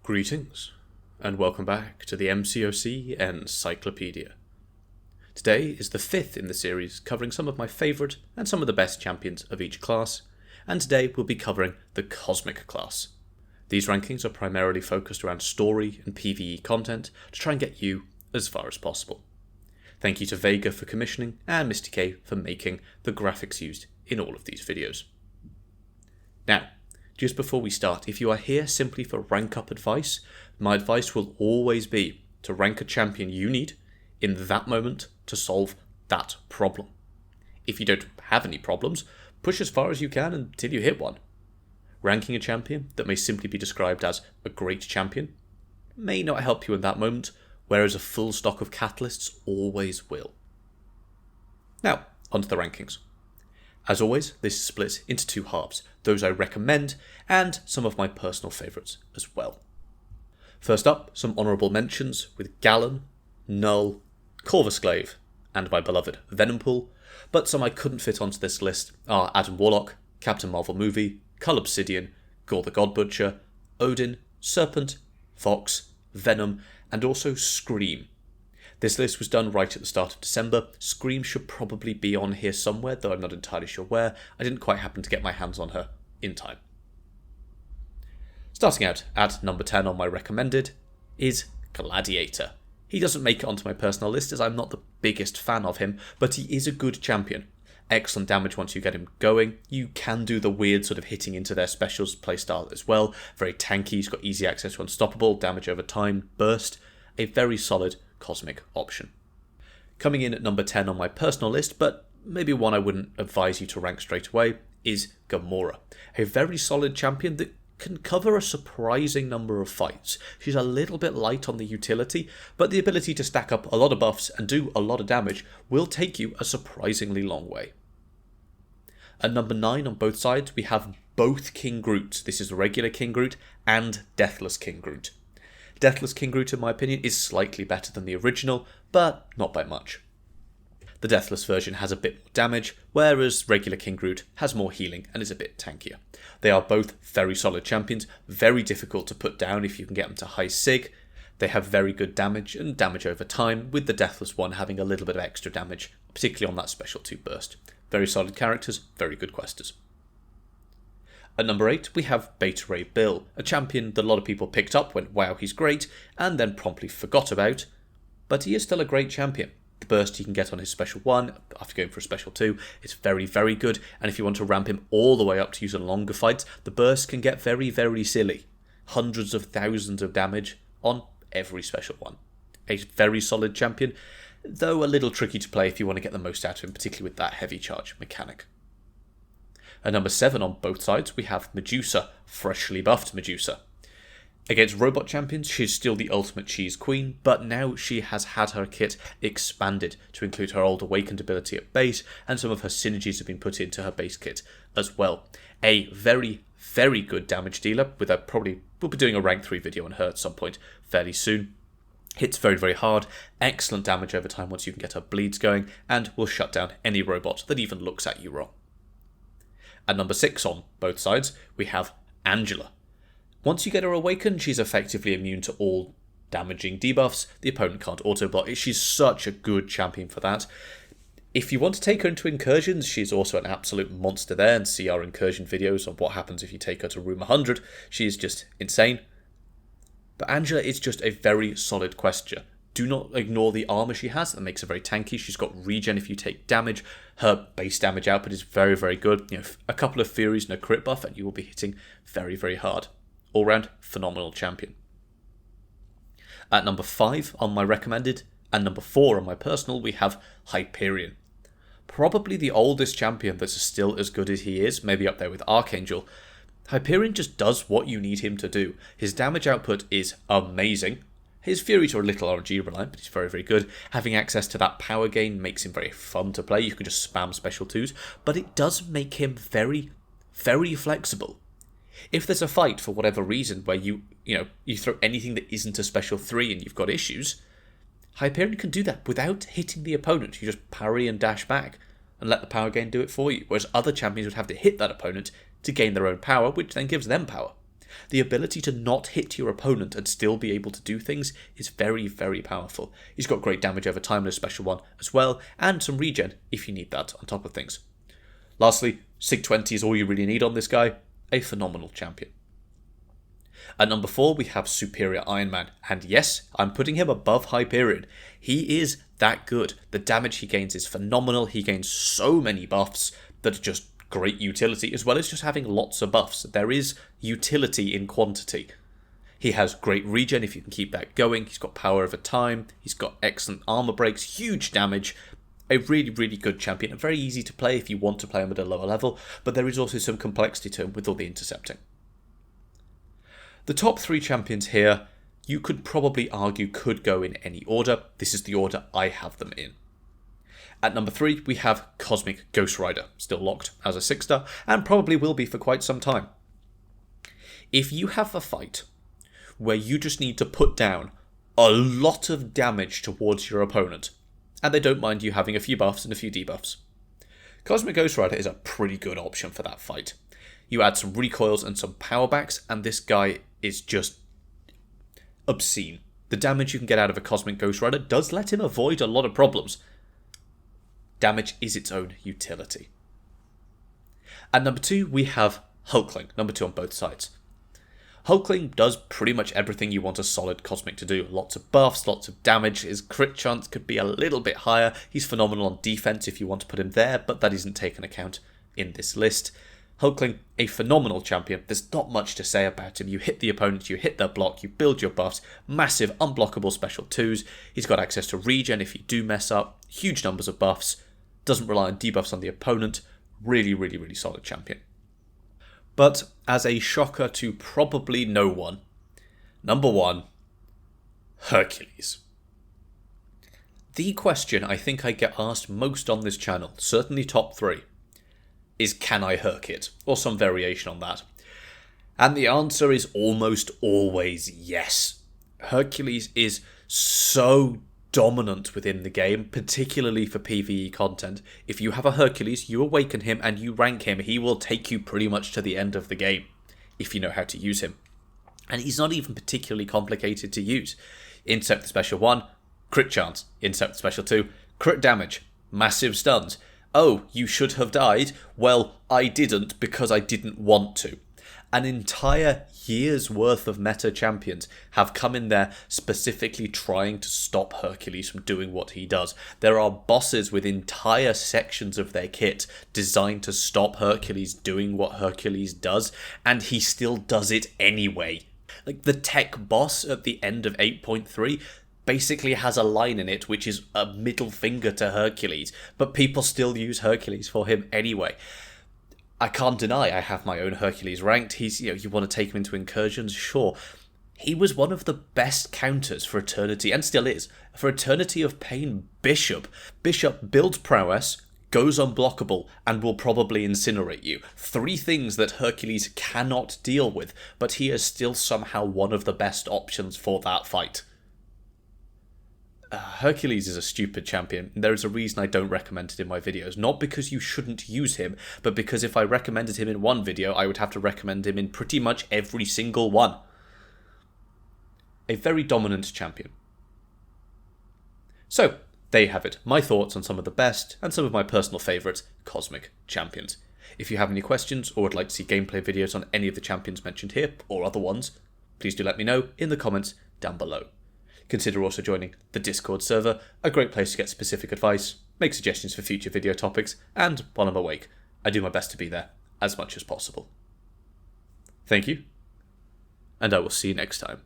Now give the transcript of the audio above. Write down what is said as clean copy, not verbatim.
Greetings, and welcome back to the MCOC Encyclopedia. Today is the fifth in the series covering some of my favourite and some of the best champions of each class, and today we'll be covering the Cosmic class. These rankings are primarily focused around story and PvE content to try and get you as far as possible. Thank you to Vega for commissioning and Misty K for making the graphics used in all of these videos. Now, just before we start, if you are here simply for rank up advice, my advice will always be to rank a champion you need in that moment to solve that problem. If you don't have any problems, push as far as you can until you hit one. Ranking a champion that may simply be described as a great champion may not help you in that moment, whereas a full stock of catalysts always will. Now, onto the rankings. As always, this is split into two halves, those I recommend and some of my personal favourites as well. First up, some honourable mentions with Gallon, Null, Corvusclave and my beloved Venompool, but some I couldn't fit onto this list are Adam Warlock, Captain Marvel Movie, Cull Obsidian, Gore the God Butcher, Odin, Serpent, Fox, Venom and also Scream. This list was done right at the start of December. Scream should probably be on here somewhere, though I'm not entirely sure where. I didn't quite happen to get my hands on her in time. Starting out at number 10 on my recommended is Gladiator. He doesn't make it onto my personal list as I'm not the biggest fan of him, but he is a good champion. Excellent damage once you get him going. You can do the weird sort of hitting into their specials playstyle as well. Very tanky, he's got easy access to unstoppable, damage over time, burst. A very solid Cosmic option. Coming in at number 10 on my personal list, but maybe one I wouldn't advise you to rank straight away, is Gamora. A very solid champion that can cover a surprising number of fights. She's a little bit light on the utility, but the ability to stack up a lot of buffs and do a lot of damage will take you a surprisingly long way. At number 9 on both sides, we have both King Groots. This is the regular King Groot and Deathless King Groot. Deathless King Groot, in my opinion, is slightly better than the original, but not by much. The Deathless version has a bit more damage, whereas regular King Groot has more healing and is a bit tankier. They are both very solid champions, very difficult to put down if you can get them to high sig. They have very good damage and damage over time, with the Deathless one having a little bit of extra damage, particularly on that special 2 burst. Very solid characters, very good questers. At number 8, we have Beta Ray Bill, a champion that a lot of people picked up, went wow he's great, and then promptly forgot about, but he is still a great champion. The burst he can get on his special 1, after going for a special 2, is very, very good, and if you want to ramp him all the way up to use in longer fights, the burst can get very, very silly. Hundreds of thousands of damage on every special 1. A very solid champion, though a little tricky to play if you want to get the most out of him, particularly with that heavy charge mechanic. At number 7 on both sides, we have Medusa, freshly buffed Medusa. Against robot champions, she's still the ultimate cheese queen, but now she has had her kit expanded to include her old awakened ability at base, and some of her synergies have been put into her base kit as well. A very, very good damage dealer, with a we'll be doing a rank 3 video on her at some point fairly soon. Hits very, very hard, excellent damage over time once you can get her bleeds going, and will shut down any robot that even looks at you wrong. At number 6 on both sides, we have Angela. Once you get her awakened, she's effectively immune to all damaging debuffs. The opponent can't auto-block. She's such a good champion for that. If you want to take her into incursions, she's also an absolute monster there, and see our incursion videos on what happens if you take her to room 100. She is just insane. But Angela is just a very solid quester. Do not ignore the armor she has. That makes her very tanky. She's got regen if you take damage. Her base damage output is very, very good. A couple of Furies and a crit buff and you will be hitting very, very hard. All round, phenomenal champion. At number 5 on my recommended and number 4 on my personal, we have Hyperion. Probably the oldest champion that's still as good as he is, maybe up there with Archangel. Hyperion just does what you need him to do. His damage output is amazing. His Furies are a little RNG reliant, but he's very, very good. Having access to that power gain makes him very fun to play. You can just spam special 2s, but it does make him very, very flexible. If there's a fight for whatever reason where you throw anything that isn't a special 3 and you've got issues, Hyperion can do that without hitting the opponent. You just parry and dash back and let the power gain do it for you, whereas other champions would have to hit that opponent to gain their own power, which then gives them power. The ability to not hit your opponent and still be able to do things is very, very powerful. He's got great damage over time in a special one as well, and some regen if you need that on top of things. Lastly, Sig 20 is all you really need on this guy. A phenomenal champion. At number 4, we have Superior Iron Man, and yes, I'm putting him above Hyperion. He is that good. The damage he gains is phenomenal. He gains so many buffs that are just great utility, as well as just having lots of buffs. There is utility in quantity. He has great regen if you can keep that going. He's got power over time. He's got excellent armor breaks, huge damage. A really, really good champion. And very easy to play if you want to play him at a lower level, but there is also some complexity to him with all the intercepting. The top 3 champions here, you could probably argue could go in any order. This is the order I have them in. At number 3, we have Cosmic Ghost Rider, still locked as a 6-star, and probably will be for quite some time. If you have a fight where you just need to put down a lot of damage towards your opponent, and they don't mind you having a few buffs and a few debuffs, Cosmic Ghost Rider is a pretty good option for that fight. You add some recoils and some power backs, and this guy is just obscene. The damage you can get out of a Cosmic Ghost Rider does let him avoid a lot of problems. Damage is its own utility. At number 2, we have Hulkling, number 2 on both sides. Hulkling does pretty much everything you want a solid Cosmic to do. Lots of buffs, lots of damage. His crit chance could be a little bit higher. He's phenomenal on defense if you want to put him there, but that isn't taken account in this list. Hulkling, a phenomenal champion. There's not much to say about him. You hit the opponent, you hit their block, you build your buffs, massive unblockable special 2s. He's got access to regen if you do mess up, huge numbers of buffs, doesn't rely on debuffs on the opponent. Really, really, really solid champion. But as a shocker to probably no one, number 1, Hercules. The question I think I get asked most on this channel, certainly top 3, is can I Herc it? Or some variation on that. And the answer is almost always yes. Hercules is so dominant within the game, particularly for PvE content. If you have a Hercules, you awaken him and you rank him, he will take you pretty much to the end of the game, if you know how to use him. And he's not even particularly complicated to use. Insert the special 1, crit chance. Insert the special 2, crit damage. Massive stuns. Oh, you should have died. Well, I didn't because I didn't want to. An entire year's worth of meta champions have come in there specifically trying to stop Hercules from doing what he does. There are bosses with entire sections of their kit designed to stop Hercules doing what Hercules does, and he still does it anyway. Like the tech boss at the end of 8.3 basically has a line in it which is a middle finger to Hercules, but people still use Hercules for him anyway. I can't deny I have my own Hercules ranked. He's, you want to take him into incursions? Sure. He was one of the best counters for Eternity, and still is. For Eternity of Pain, Bishop. Bishop builds prowess, goes unblockable, and will probably incinerate you. 3 things that Hercules cannot deal with, but he is still somehow one of the best options for that fight. Hercules is a stupid champion. There is a reason I don't recommend it in my videos. Not because you shouldn't use him, but because if I recommended him in one video, I would have to recommend him in pretty much every single one. A very dominant champion. So, there you have it. My thoughts on some of the best and some of my personal favourite Cosmic champions. If you have any questions or would like to see gameplay videos on any of the champions mentioned here, or other ones, please do let me know in the comments down below. Consider also joining the Discord server, a great place to get specific advice, make suggestions for future video topics, and while I'm awake, I do my best to be there as much as possible. Thank you, and I will see you next time.